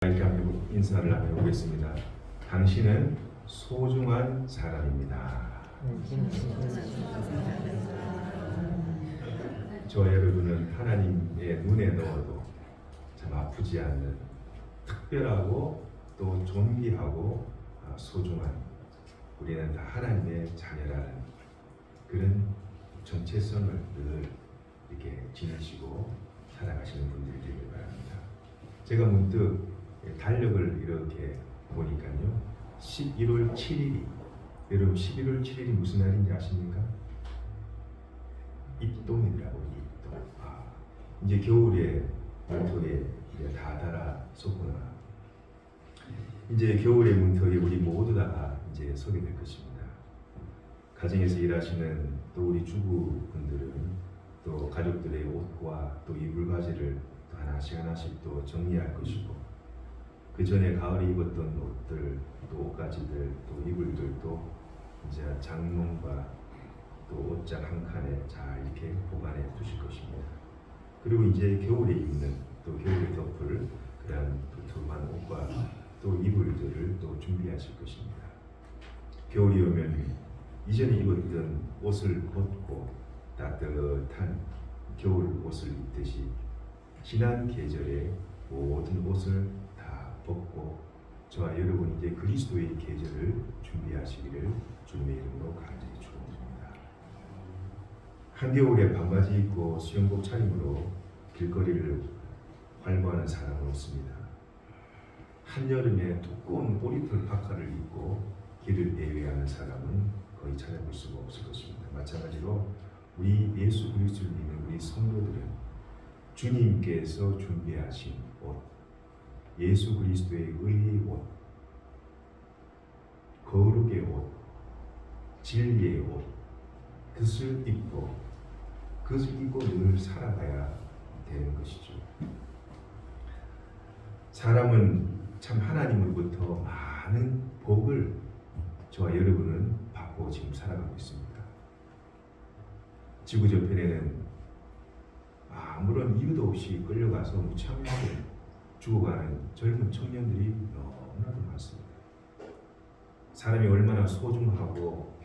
이렇게 인사를 나눠보겠습니다. 당신은 소중한 사람입니다. 저 여러분은 하나님의 눈에 넣어도 참 아프지 않는 특별하고 또 존귀하고 소중한, 우리는 다 하나님의 자녀라는 그런 정체성을 늘 이렇게 지니시고 살아가시는 분들이 되길 바랍니다. 제가 문득 달력을 이렇게 보니까요, 11월 7일이, 여러분 11월 7일이 무슨 날인지 아십니까? 입동이더라고요. 입동. 이제 겨울에 문턱에 이제 다 달아섰구나. 이제 겨울의 문턱에 우리 모두 다 이제 서게 될 것입니다. 가정에서 일하시는 또 우리 주부분들은 또 가족들의 옷과 또 이불 바지를 또 하나씩 또 정리할 것이고, 그 전에 가을에 입었던 옷들, 또 옷가지들, 또 이불들도 이제 장롱과 또 옷장 한 칸에 잘 이렇게 보관해 두실 것입니다. 그리고 이제 겨울에 입는, 또 겨울에 덮을 그런 두툼한 옷과 또 이불들을 또 준비하실 것입니다. 겨울이 오면 이전에 입었던 옷을 벗고 따뜻한 겨울 옷을 입듯이 지난 계절의 모든 옷을 다 벗고 저와 여러분이 이제 그리스도의 계절을 준비하시기를 주님의 이름으로 간절히 축원드립니다. 한겨울에 반바지 입고 수영복 차림으로 길거리를 활보하는 사람은 없습니다. 한여름에 두꺼운 오리털 파카를 입고 길을 예외하는 사람은 거의 찾아볼 수가 없을 것입니다. 마찬가지로 우리 예수 그리스도를 믿는 우리 성도들은 주님께서 준비하신 옷, 예수 그리스도의 의의 옷, 거룩의 옷, 진리의 옷, 그것을 입고 늘 살아가야 되는 것이죠. 사람은 참 하나님으로부터 많은 복을 저와 여러분은 받고 지금 살아가고 있습니다. 지구 저편에는 아무런 이유도 없이 끌려가서 무참하게 죽어가는 젊은 청년들이 너무나도 많습니다. 사람이 얼마나 소중하고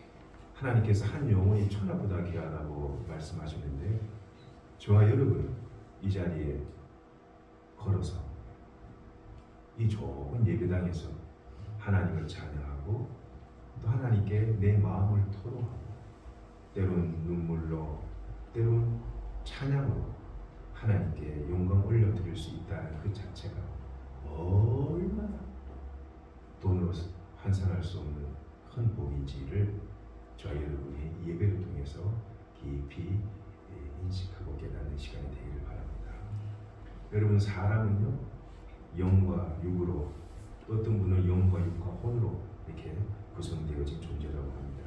하나님께서 한 영혼이 천하보다 귀하다고 말씀하셨는데, 저와 여러분은 이 자리에 걸어서 이 좁은 예배당에서 하나님을 찬양하고 또 하나님께 내 마음을 토로하고 때론 눈물로 때론 찬양으로 하나님께 영광 올려드릴 수 있다는 그 자체가 얼마나 돈으로 환산할 수 없는 큰 복인지를 저와 여러분이 예배를 통해서 깊이 인식하고 깨닫는 시간이 되기를 바랍니다. 여러분, 사람은요, 영과 육으로, 또 어떤 분은 영과 육과 혼으로 이렇게 구성되어진 존재라고 합니다.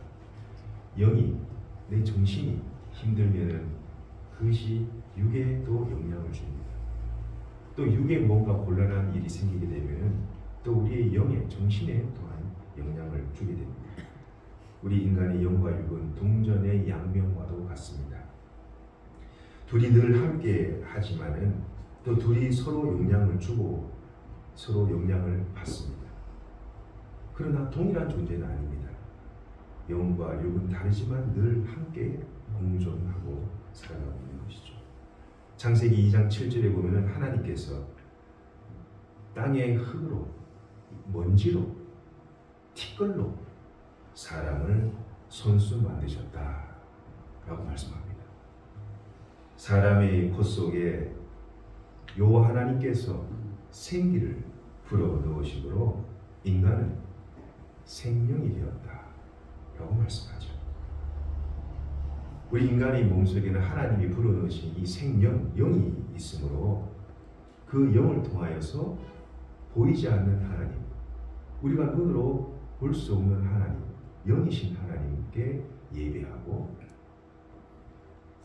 영이, 내 정신이 힘들면은 그것이 육에도 영향을 줍니다. 또 육에 뭔가 곤란한 일이 생기게 되면은 또 우리의 영의 정신에 또한 영향을 주게 됩니다. 우리 인간의 영과 육은 동전의 양면과도 같습니다. 둘이 늘 함께 하지만은 또 둘이 서로 영향을 주고 서로 영향을 받습니다. 그러나 동일한 존재는 아닙니다. 영과 육은 다르지만 늘 함께 공존하고 살아가고 있는 것이죠. 창세기 2장 7절에 보면은 하나님께서 땅의 흙으로, 먼지로, 티끌로 사람을 손수 만드셨다라고 말씀합니다. 사람의 코 속에 여호와 하나님께서 생기를 불어넣으심으로 인간은 생명이 되었다라고 말씀하죠. 우리 인간의 몸속에는 하나님이 불어넣으신 이 생명, 영이 있으므로 그 영을 통하여서 보이지 않는 하나님, 우리가 눈으로 볼 수 없는 하나님, 영이신 하나님께 예배하고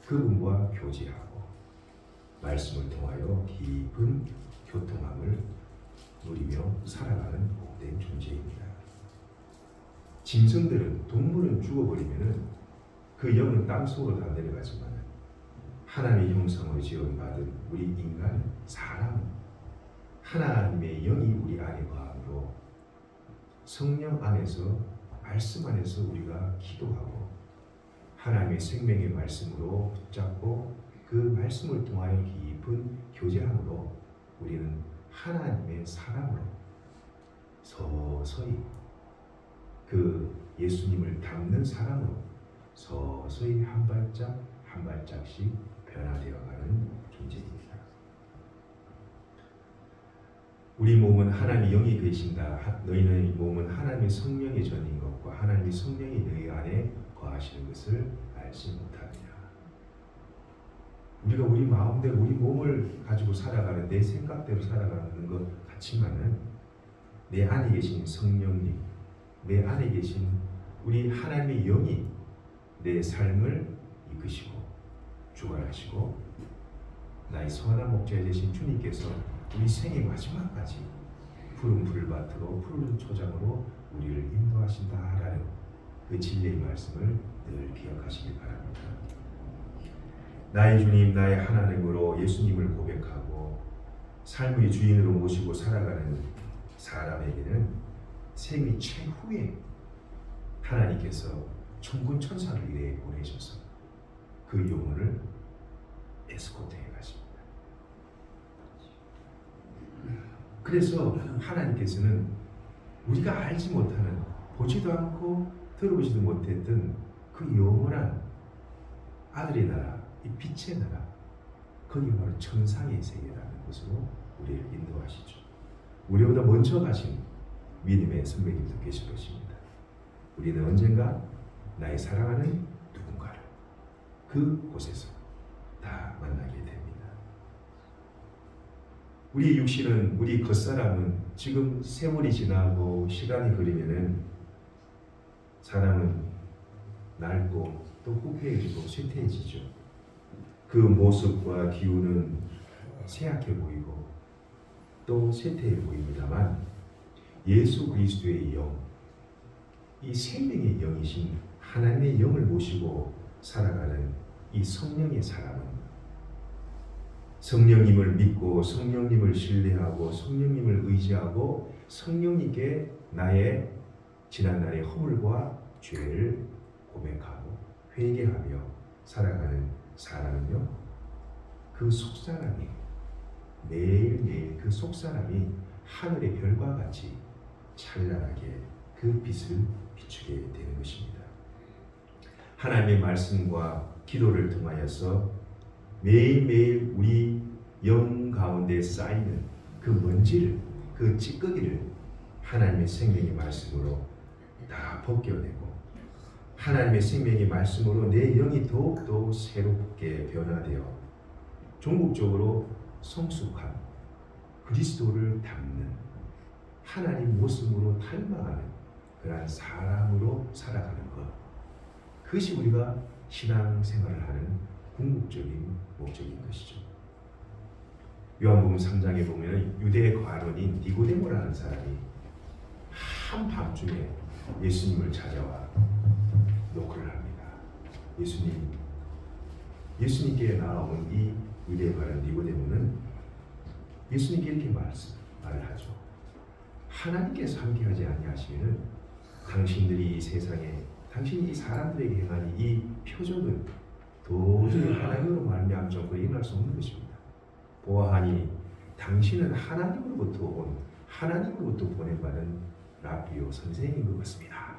그분과 교제하고 말씀을 통하여 깊은 교통함을 누리며 살아가는 복된 존재입니다. 짐승들은, 동물은 죽어버리면은 그 영은 땅속으로 다 내려가지만 하나님의 형상으로 지음받은 우리 인간, 사람은 하나님의 영이 우리 안에 거함으로 성령 안에서 말씀 안에서 우리가 기도하고 하나님의 생명의 말씀으로 붙잡고 그 말씀을 통하여 깊은 교제함으로 우리는 하나님의 사람으로 서서히 그 예수님을 닮는 사람으로 서서히 한 발짝 한 발짝씩 변화되어가는 존재입니다. 우리 몸은 하나님의 영이 계신다. 너희는 몸은 하나님의 성령의 전인 것과 하나님의 성령이 너희 안에 거하시는 것을 알지 못하느냐. 우리가 우리 마음대로 우리 몸을 가지고 살아가는 내 생각대로 살아가는 것 같지만은 내 안에 계신 성령님, 내 안에 계신 우리 하나님의 영이 내 삶을 이끄시고 주관하시고 나의 선한 목자 되신 주님께서 우리 생의 마지막까지 푸른 풀밭으로 푸른 초장으로 우리를 인도하신다라는 그 진리의 말씀을 늘 기억하시기 바랍니다. 나의 주님, 나의 하나님으로 예수님을 고백하고 삶의 주인으로 모시고 살아가는 사람에게는 생의 최후에 하나님께서 천군 천사를 이래 보내셔서 그 영혼을 에스코트해 가십니다. 그래서 하나님께서는 우리가 알지 못하는 보지도 않고 들어보지도 못했던 그 영원한 아들의 나라, 이 빛의 나라, 거기 바로 천상의 세계라는 것으로 우리를 인도하시죠. 우리보다 먼저 가신 믿음의 선배님도 계실 것입니다. 우리는 언젠가 나의 사랑하는 누군가를 그 곳에서 다 만나게 됩니다. 우리 육신은, 우리 겉사람은 지금 세월이 지나고 시간이 흐르면은 사람은 낡고 또 후회해지고 쇠퇴해지죠. 그 모습과 기운은 쇠약해 보이고 또 쇠퇴해 보입니다만 예수 그리스도의 영, 이 생명의 영이신 하나님의 영을 모시고 살아가는 이 성령의 사람은 성령님을 믿고 성령님을 신뢰하고 성령님을 의지하고 성령님께 나의 지난날의 허물과 죄를 고백하고 회개하며 살아가는 사람은요, 그 속사람이 매일매일 그 속사람이 하늘의 별과 같이 찬란하게 그 빛을 비추게 되는 것입니다. 하나님의 말씀과 기도를 통하여서 매일매일 우리 영 가운데 쌓이는 그 먼지를, 그 찌꺼기를 하나님의 생명의 말씀으로 다 벗겨내고 하나님의 생명의 말씀으로 내 영이 더욱더 새롭게 변화되어 종국적으로 성숙한 그리스도를 닮는 하나님 모습으로 닮아가는 그러한 사람으로 살아가는 것, 그것이 우리가 신앙생활을 하는 궁극적인 목적인 것이죠. 요한복음 3장에 보면 유대 관원인 니고데모라는 사람이 한밤중에 예수님을 찾아와 노크를 합니다. 예수님께 나온 이 유대 관원 니고데모는 예수님께 이렇게 말을 하죠. 하나님께서 함께하지 아니하시면 당신들이 이 세상에 당신이 이 사람들에게 행한 이 표적은 도저히 하나님으로 말미암아 일어날 수 없는 것입니다. 보아하니 당신은 하나님으로부터 보낸받은 라비오 선생인 것 같습니다.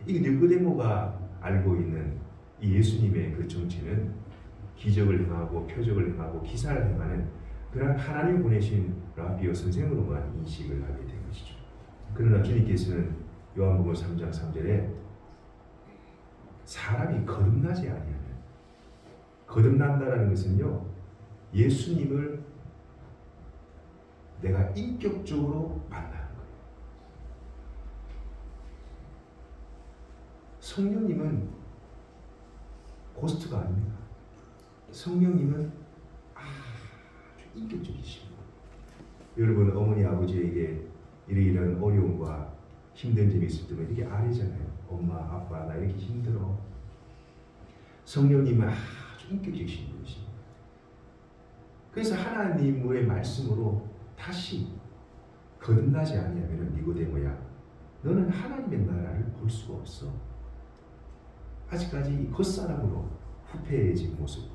이 니고데모가 알고 있는 이 예수님의 그 정체는 기적을 행하고 표적을 행하고 기사를 행하는 그런 하나님 보내신 라비오 선생으로만 인식을 하게 된 것이죠. 그러나 주님께서는 요한복음 3장 3절에 사람이 거듭나지 아니하면, 거듭난다라는 것은요, 예수님을 내가 인격적으로 만나는 거예요. 성령님은 고스트가 아닙니다. 성령님은 아주 인격적이신 거예요. 여러분, 어머니 아버지에게 이런 어려움과 힘든 점이 있을 때면 이렇게 아뢰잖아요. 엄마, 아빠, 나 이렇게 힘들어. 성령님은 아주 인격적이신 분이십니다. 그래서 하나님의 말씀으로 다시 거듭나지 아니하면 니고데모야, 너는 하나님의 나라를 볼 수가 없어. 아직까지 겉사람으로 후패해진 모습,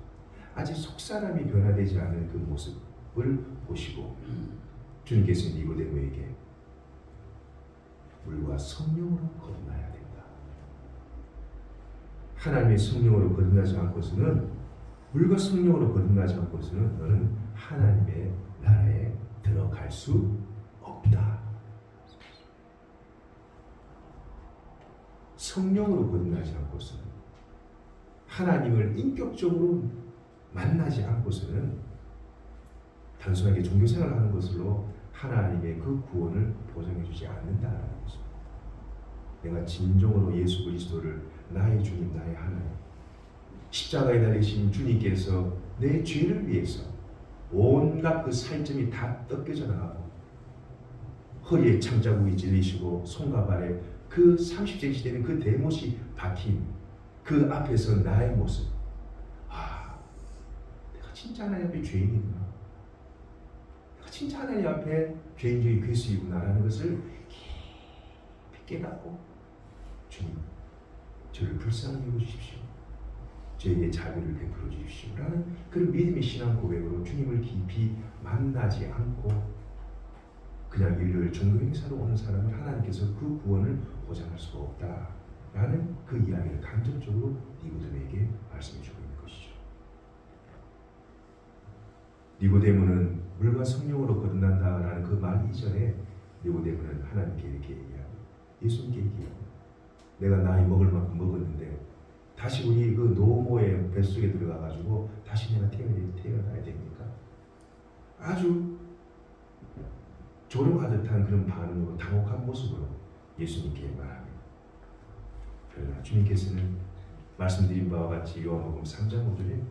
아직 속사람이 변화되지 않은 그 모습을 보시고 주님께서 니고데모에게 물과 성령으로 거듭나야 된다. 하나님의 성령으로 거듭나지 않고서는, 물과 성령으로 거듭나지 않고서는 너는 하나님의 나라에 들어갈 수 없다. 성령으로 거듭나지 않고서는, 하나님을 인격적으로 만나지 않고서는 단순하게 종교생활을 하는 것으로 하나님의 그 구원을 보장해 주지 않는다라는 것입니다. 내가 진정으로 예수 그리스도를 나의 주님, 나의 하나님, 십자가에 달리신 주님께서 내 죄를 위해서 온갖 그 살점이 다 뜯겨져 나가고 허리에 창자국이 찔리시고 손과 발에 그 30cm 되는 그 대못이 박힌 그 앞에서 나의 모습, 내가 진짜 하나님 앞에 죄인이구나, 내가 진짜 하나님 앞에 죄인 중에 괴수이구나라는 것을 깊이 깨닫고, 주님, 저를 불쌍히 여겨주십시오, 저에게 자비를 베풀어 주십시오 라는 그런 믿음의 신앙 고백으로 주님을 깊이 만나지 않고 그냥 일요일 종교 행사로 오는 사람을 하나님께서 그 구원을 보장할 수가 없다라는 그 이야기를 간접적으로 니고데모에게 말씀해 주고 있는 것이죠. 니고데모는 물과 성령으로 거듭난다라는 그 말 이전에 니고데모는 하나님께 이렇게 얘기하고 예수님께 얘기하고, 내가 나이 먹을 만큼 먹었는데 다시 우리 그 노모의 뱃속에 들어가가지고 다시 내가 태어나야 됩니까? 아주 조롱하듯한 그런 반응으로 당혹한 모습으로 예수님께 말합니다. 그러나 주님께서는 말씀드린 바와 같이 요한복음 3장 5절에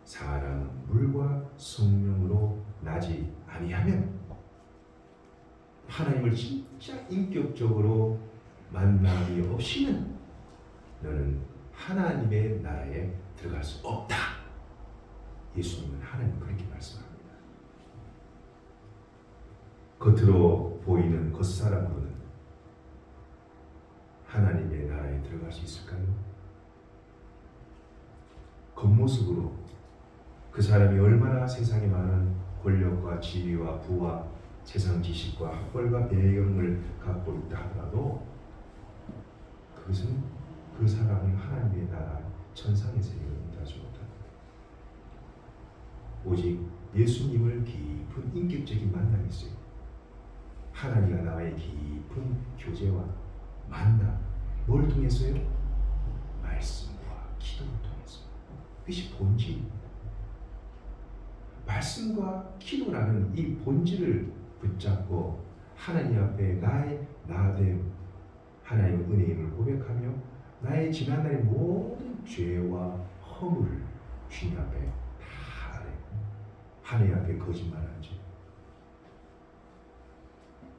사람은 물과 성령으로 나지 아니하면, 하나님을 진짜 인격적으로 만남이 없이는 너는 하나님의 나라에 들어갈 수 없다. 예수님은 하나님 그렇게 말씀합니다. 겉으로 보이는 겉사람으로는 하나님의 나라에 들어갈 수 있을까요? 겉모습으로 그 사람이 얼마나 세상에 많은 권력과 지위와 부와 세상 지식과 학벌과 배경을 갖고 있다 하더라도 그것은 그 사람을 하나님의 나라 천상의 세계로 인도하지 못합니다. 오직 예수님을 깊은 인격적인 만남이 있어요. 하나님과 나와의 깊은 교제와 만남, 뭘 통해서요? 말씀과 기도를 통해서. 그것이 본질입니다. 말씀과 기도라는 이 본질을 붙잡고 하나님 앞에 나의 나됨, 하나님의 은혜임을 고백하며 나의 지난날의 모든 죄와 허물을 주님 앞에 다 아뢰고, 하나님 앞에 거짓말한 죄,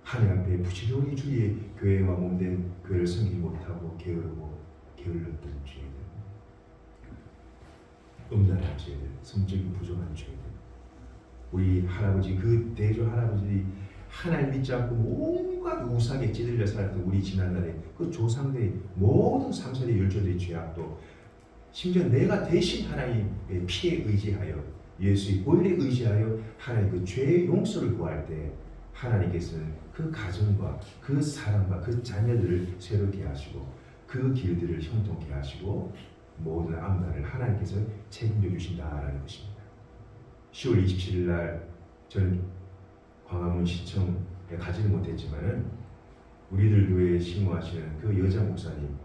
하나님 앞에 부지런히 주의 교회와 몸된 교회를 섬기지 못하고 게으르고 게을렀던 죄들, 음란한 죄들, 성적인 부정한 죄들, 우리 할아버지, 그 대조 할아버지 하나님 믿지 않고 온갖 우상에 찌들려 살았던 우리 지난날의 그 조상들의 모든 3세대 열조들의 죄악도, 심지어 내가 대신 하나님의 피에 의지하여 예수의 보혈에 의지하여 하나님 그 죄의 용서를 구할 때 하나님께서는 그 가정과 그 사람과 그 자녀들을 새롭게 하시고 그 길들을 형통케 하시고 모든 앞날을 하나님께서 책임져 주신다라는 것입니다. 10월 27일 날 저는 광화문 시청에 가지는 못했지만은 우리들 교회에 신고하시는 그 여자 목사님,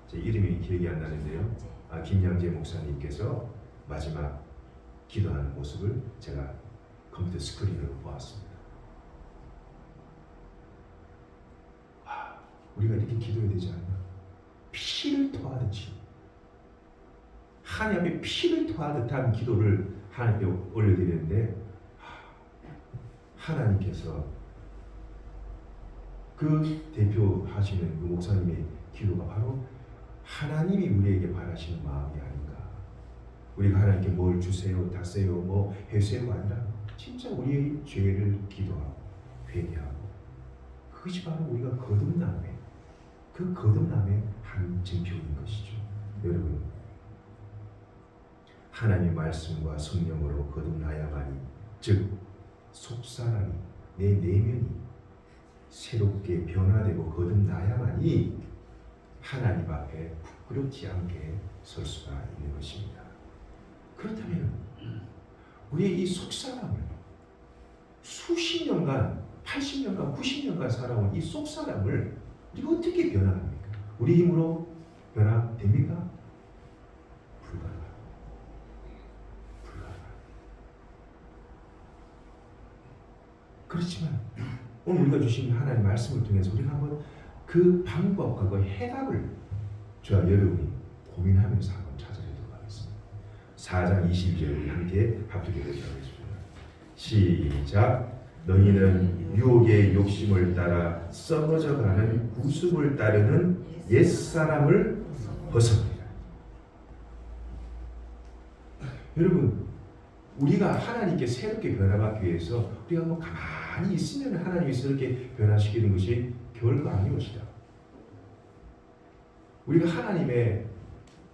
제 이름이 기억이 안 나는데요, 김양재 목사님께서 마지막 기도하는 모습을 제가 컴퓨터 스크린으로 보았습니다. 우리가 이렇게 기도해야 되지 않나? 피를 토하듯이, 하나님 앞에 피를 토하듯한 기도를 하나님께 올려드리는데, 하나님께서 그 대표하시는 그 목사님의 기도가 바로 하나님이 우리에게 바라시는 마음이 아닌가. 우리가 하나님께 뭘 주세요, 다세요, 뭐 해세요가 아니라 진짜 우리의 죄를 기도하고 회개하고 그것이 바로 우리가 거듭남의 그 거듭남의 한 증표인 것이죠. 여러분, 하나님의 말씀과 성령으로 거듭나야만이, 즉 속사람이 내 내면이 새롭게 변화되고 거듭나야만이 하나님 앞에 부끄럽지 않게 설 수가 있는 것입니다. 그렇다면 우리의 이 속사람을 수십 년간, 80년간, 90년간 살아온 이 속사람을 우리가 어떻게 변화합니까? 우리 힘으로 변화됩니까? 불가능합니다. 그렇지만 오늘 우리가 주신 하나님의 말씀을 통해서 우리가 한번 그 방법과 그 해답을 저와 여러분이 고민하면서 한번 찾아내도록 하겠습니다. 4장 22절 우리 함께 합독해보도록 하겠습니다. 시작. 너희는 유혹의 욕심을 따라 썩어져가는 구습을 따르는 옛사람을 벗어버리라. 여러분, 우리가 하나님께 새롭게 변화받기 위해서 우리가 뭐 가만히 있으면 하나님이 새롭게 변화시키는 것이 결코 아닌 것이다. 우리가 하나님의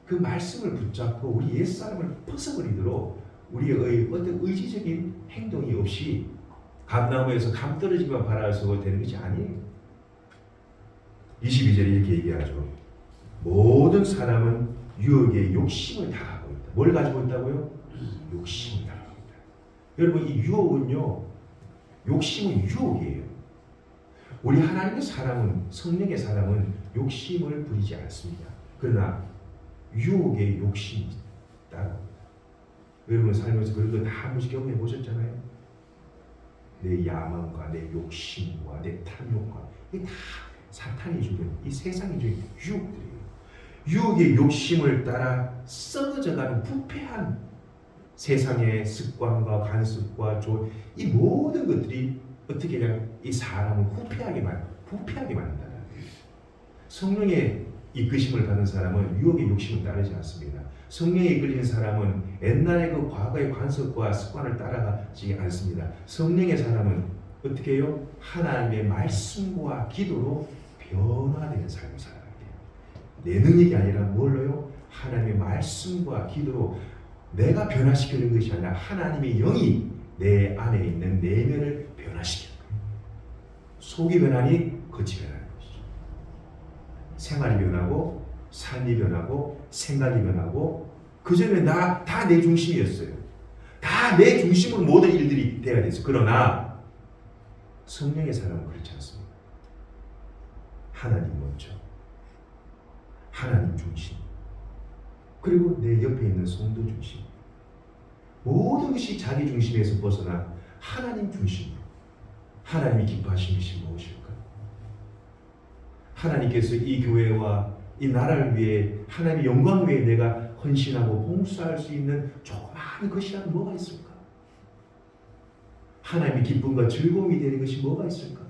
그 말씀을 붙잡고 우리 옛사람을 벗어버리도록 우리의 어떤 의지적인 행동이 없이 감나무에서 감 떨어지기만 바라서 되는 것이 아니에요. 22절에 이렇게 얘기하죠. 모든 사람은 유혹의 욕심을 다 하고 있다. 뭘 가지고 있다고요? 욕심을 다 하고 있다. 여러분, 이 유혹은요, 욕심은 유혹이에요. 우리 하나님의 사람은, 성령의 사람은 욕심을 부리지 않습니다. 그러나 유혹의 욕심이 있다. 여러분 살면서 그런 거 다 한 번씩 경험해 보셨잖아요. 내 야망과 내 욕심과 내 탐욕과 이게 다 사탄이 주는, 이 세상이 주는 유혹들이에요. 유혹의 욕심을 따라 썩어져가는 부패한 세상의 습관과 간섭과 이 모든 것들이 어떻게 그냥 이 사람을 부패하게 만든다는 거예요. 성령의 이끄심을 받는 사람은 유혹의 욕심을 따르지 않습니다. 성령에 이끌리는 사람은 옛날의 그 과거의 관습과 습관을 따라가지 않습니다. 성령의 사람은 어떻게 해요? 하나님의 말씀과 기도로 변화되는 삶을 살아야 돼요. 내 능력이 아니라 뭘로요? 하나님의 말씀과 기도로 내가 변화시키는 것이 아니라 하나님의 영이 내 안에 있는 내면을 변화시키는 거예요. 속이 변하니 겉이 변하는 것이죠. 생활이 변하고 삶이 변하고 생각이 변하고, 그전에 다 내 중심이었어요. 다 내 중심으로 모든 일들이 돼야 됐어요. 그러나 성령의 사람은 그렇지 않습니다. 하나님 먼저, 하나님 중심, 그리고 내 옆에 있는 성도 중심, 모든 것이 자기 중심에서 벗어나 하나님 중심으로, 하나님이 기뻐하신 것이 무엇일까? 하나님께서 이 교회와 이 나라를 위해 하나님의 영광을 위해 내가 헌신하고 봉사할 수 있는 조그마한 것이라도 뭐가 있을까? 하나님의 기쁨과 즐거움이 되는 것이 뭐가 있을까?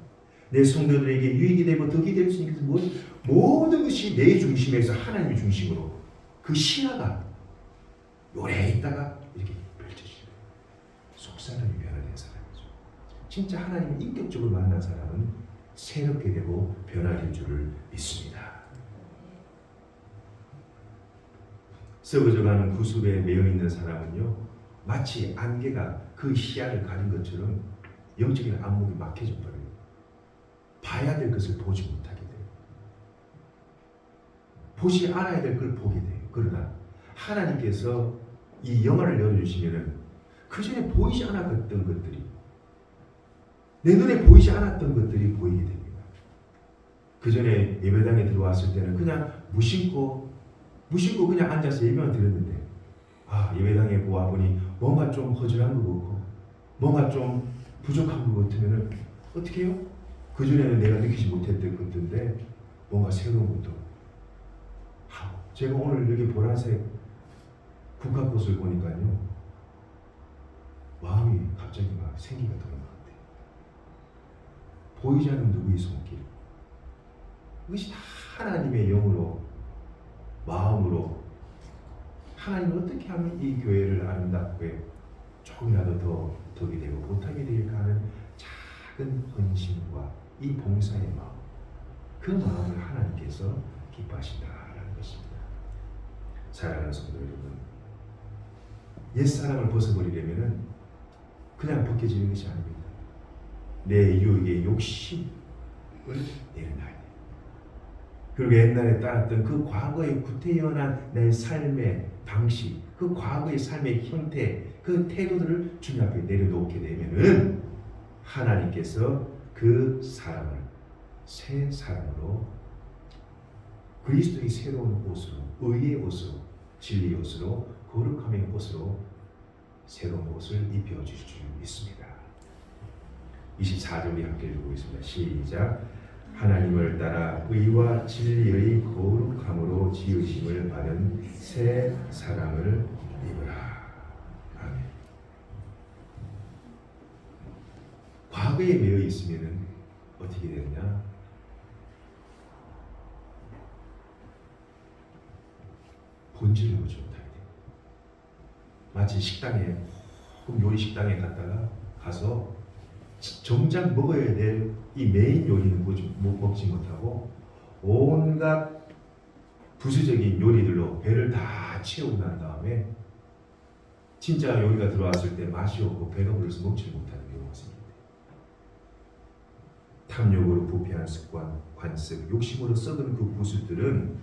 내 성도들에게 유익이 되고 덕이 될 수 있는 것이 모든 것이 내 중심에서 하나님의 중심으로 그 신화가 오래 있다가 이렇게 펼쳐지는 속사람이 변화된 사람이죠. 진짜 하나님을 인격적으로 만난 사람은 새롭게 되고 변화될 줄을 믿습니다. 썩어져가는 구습에 매여 있는 사람은요, 마치 안개가 그 시야를 가린 것처럼 영적인 안목이 막혀져 버려요. 봐야 될 것을 보지 못하게 돼요. 보지 않아야 될 걸 보게 돼요. 그러나 하나님께서 이 영화를 열어주시면은 그 전에 보이지 않았던 것들이, 내 눈에 보이지 않았던 것들이 보이게 됩니다. 그 전에 예배당에 들어왔을 때는 그냥 무심코 그냥 앉아서 예배만 드렸는데, 예배당에 와보니 뭔가 좀 허전한 것 같고 뭔가 좀 부족한 것 같으면 어떻게 해요? 그전에는 내가 느끼지 못했던 것들인데 뭔가 새로운 것도 하고, 제가 오늘 여기 보라색 국화꽃을 보니까요, 마음이 갑자기 막 생기가 도는 것 같아요. 보이지 않는 누구의 손길, 이것이 다 하나님의 영으로, 마음으로 하나님은 어떻게 하면 이 교회를 아름답게 조금이라도 더 덕이 되고 보탬이 될까 하는 작은 헌신과 이 봉사의 마음, 그 마음을 하나님께서 기뻐하신다라는 것입니다. 사랑하는 성도 여러분, 옛사람을 벗어버리려면 그냥 벗겨지는 것이 아닙니다. 내 유혹의 욕심을 내려놔야 돼요. 그리고 옛날에 따랐던 그 과거의 구태연한 내 삶의 방식, 그 과거의 삶의 형태, 그 태도들을 주님 앞에 내려놓게 되면은 하나님께서 그 사람을 새 사람으로 그리스도의 새로운 옷으로, 의의 옷으로, 진리의 옷으로, 거룩함의 옷으로 새로운 옷을 입혀주실 줄 믿습니다. 24절이 함께 읽어보겠습니다. 시작. 하나님을 따라 의와 진리의 거룩함으로 지으심을 받은 새 사람을 입으라. 아멘. 과거에 매여 있으면 어떻게 되느냐? 본질을 보지 못하게 돼요. 마치 식당에, 요리 식당에 가서 정작 먹어야 될 이 메인 요리는 먹지 못하고 온갖 부수적인 요리들로 배를 다 채우고 난 다음에 진짜 요리가 들어왔을 때 맛이 없고 배가 불러서 먹지 못하는 경우가 생깁니다. 탐욕으로 부패한 습관, 관습, 욕심으로 썩은 그 부수들은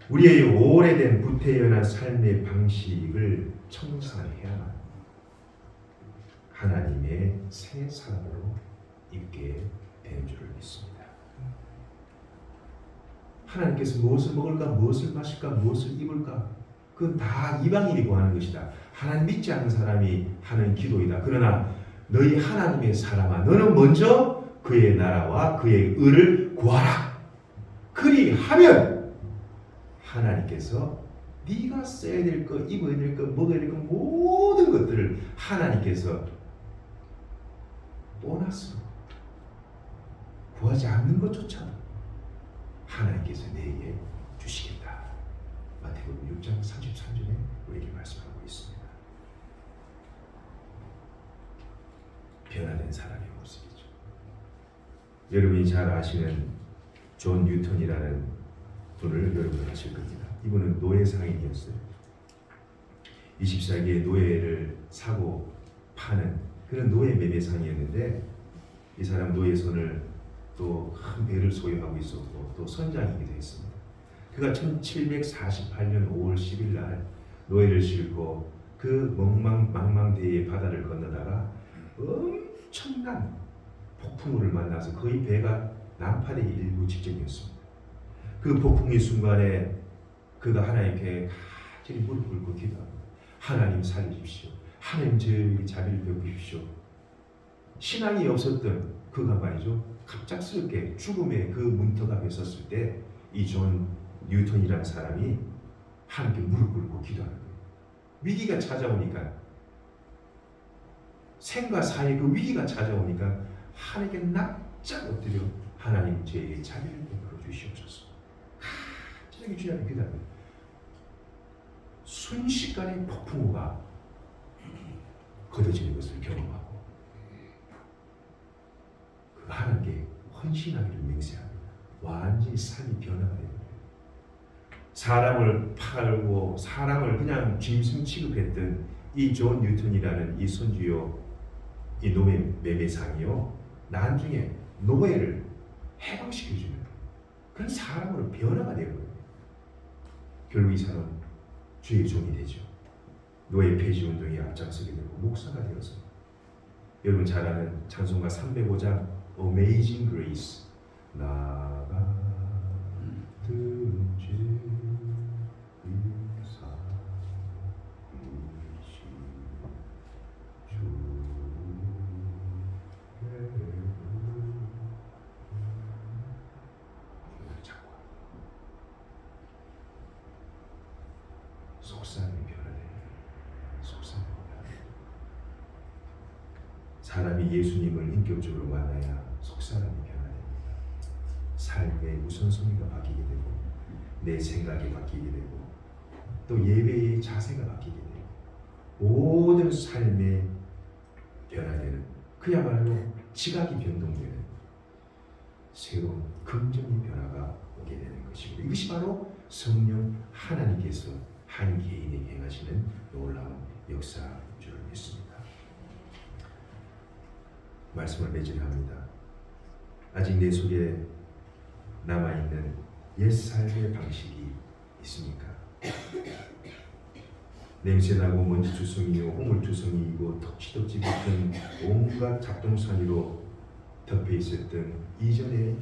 우리의 오래된 구태연한 삶의 방식을 청산해야 하나님의 새 사람으로 입게 되는 줄을 믿습니다. 하나님께서 무엇을 먹을까, 무엇을 마실까, 무엇을 입을까, 그건 다 이방인이 구하는 것이다. 하나님 믿지 않는 사람이 하는 기도이다. 그러나 너희 하나님의 사람아, 너는 먼저 그의 나라와 그의 의를 구하라. 그리하면 하나님께서 네가 써야 될 것, 입어야 될 것, 먹어야 될 것 모든 것들을 하나님께서 보너스로 구하지 않는 것조차 하나님께서 내게 주시겠다. 마태복음 6장 33절에 우리에게 말씀하고 있습니다. 변화된 사람의 모습이죠. 여러분이 잘 아시는 존 뉴턴이라는 분을 여러분 아실 겁니다. 이분은 노예 상인이었어요. 20세기에 노예를 사고 파는 그런 노예 매매상이었는데, 이 사람 노예선을 또 큰 배를 소유하고 있었고 또 선장이기도 했습니다. 그가 1748년 5월 10일 날 노예를 싣고 그 망망대해의 바다를 건너다가 엄청난 폭풍우를 만나서 거의 배가 난파되기 일부 직전이었습니다. 그 폭풍의 순간에 그가 하나님께 간절히 무릎 꿇고 기도합니다. 하나님 살려주십시오. 하나님 저에게 자비를 베푸십시오. 신앙이 없었던 그가 말이죠, 갑작스럽게 죽음의 그 문턱 앞에 섰을 때 이 존 뉴턴이라는 사람이 하나님께 무릎 꿇고 기도하는 거예요. 위기가 찾아오니까, 생과 사의 그 위기가 찾아오니까 하나님께 납작 엎드려 하나님 저에게 자비를 베풀어 주시옵소서. 간절하게 주님께 기도합니다. 순식간에 폭풍우가 걷어지는 것을 경험하고 그 하나님께 헌신하기를 맹세합니다. 완전히 삶이 변화가 됩니다. 사람을 팔고 사람을 그냥 짐승 취급했던 이 존 뉴턴이라는 이 선주요, 이 노예 매매상이요, 나중에 노예를 해방시켜주는 그런 사람으로 변화가 되는 거예요. 결국 이 사람은 주의 종이 되죠. 노예 폐지 운동에 앞장서게 되고 목사가 되어서, 여러분 잘 아는 찬송가 305장 Amazing Grace, 나가 들은 죄 의사 이시 주를 잡고 속사람이 변화되는, 속사람이 변화되는, 사람이 예수님을 인격적으로 만나야 속사람이 변화됩니다. 삶의 우선순위가 바뀌게 되고 내 생각이 바뀌게 되고 또 예배의 자세가 바뀌게 되고 모든 삶에 변화되는, 그야말로 지각이 변동되는 새로운 긍정의 변화가 오게 되는 것입니다. 이것이 바로 성령 하나님께서 한 개인에게 행하시는 놀라운 역사인 줄 믿습니다. 말씀을 매진합니다. 아직 내 속에 남아있는 옛 삶의 방식이 있습니까? 냄새나고 먼지투성이요 우물투성이이고 덕지덕지 붙은 온갖 잡동사니로 덮여 있었던 이전의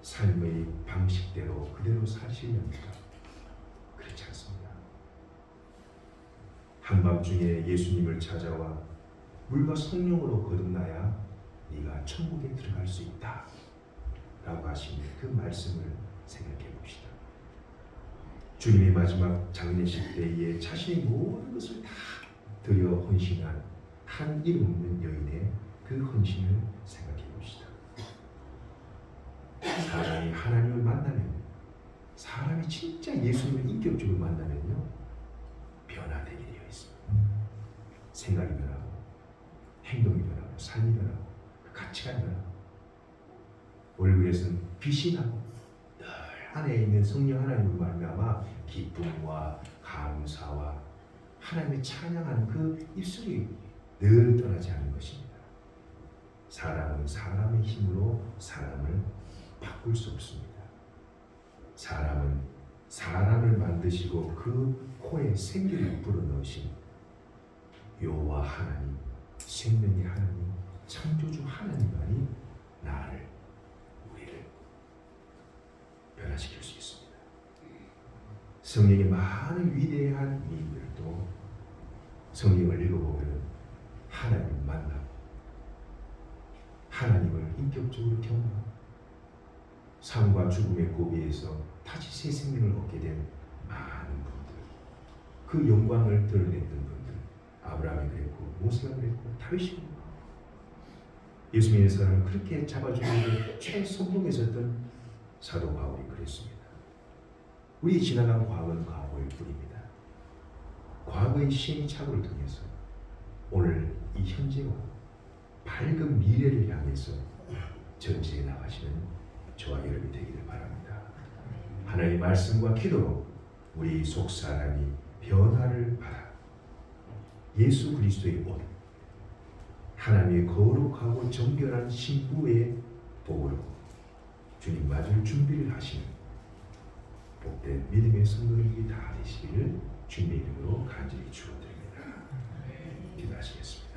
삶의 방식대로 그대로 사시렵니까? 그렇지 않습니다. 한밤중에 예수님을 찾아와 물과 성령으로 거듭나야 네가 천국에 들어갈 수 있다 라고 하신 그 말씀을 생각해 봅시다. 주님의 마지막 장례식 때에 자신의 모든 것을 다 드려 헌신한 한 이름 없는 여인의 그 헌신을 생각해 봅시다. 사람이 하나님을 만나면, 사람이 진짜 예수님을 인격적으로 만나면요, 변화되게 되어 있습니다. 생각이 변하고, 행동이 변하고, 삶이 변하고, 가치가 변하고, 얼굴에서는 빛이 나고, 늘 안에 있는 성령 하나님을 말미암아 기쁨과 감사와 하나님을 찬양하는 그 입술이 늘 떠나지 않는 것입니다. 사람은 사람의 힘으로 사람을 바꿀 수 없습니다. 사람은 사람을 만드시고 그 코에 생기를 불어넣으신 여호와 하나님, 생명의 하나님, 창조주 하나님만이 나를, 우리를 변화시킬 수 있습니다. 성령의 많은 위대한 미인들도 성경을 읽어보면 하나님을 만나고 하나님을 인격적으로 경험하고 삶과 죽음의 고비에서 다시 새 생명을 얻게 된 많은 분들, 그 영광을 드러냈던 분들, 아브라함이 그랬고 모세가 그랬고 다윗이 그랬고, 예수 믿는 사람을 그렇게 잡아주는 최선봉에섰던 사도 바울이 그랬습니다. 우리 지나간 과거는 과거일 뿐입니다. 과거의 시행착오를 통해서 오늘 이 현재와 밝은 미래를 향해서 전지해 나가시는 저와 여러분이 되기를 바랍니다. 하나님의 말씀과 기도로 우리 속사람이 변화를 받아 예수 그리스도의 옷, 하나님의 거룩하고 정결한 신부의 복으로 주님 맞을 준비를 하시는 복된 믿음의 성도들이 다 되시기를 주님의 이름으로 간절히 축원드립니다. 기도하시겠습니다.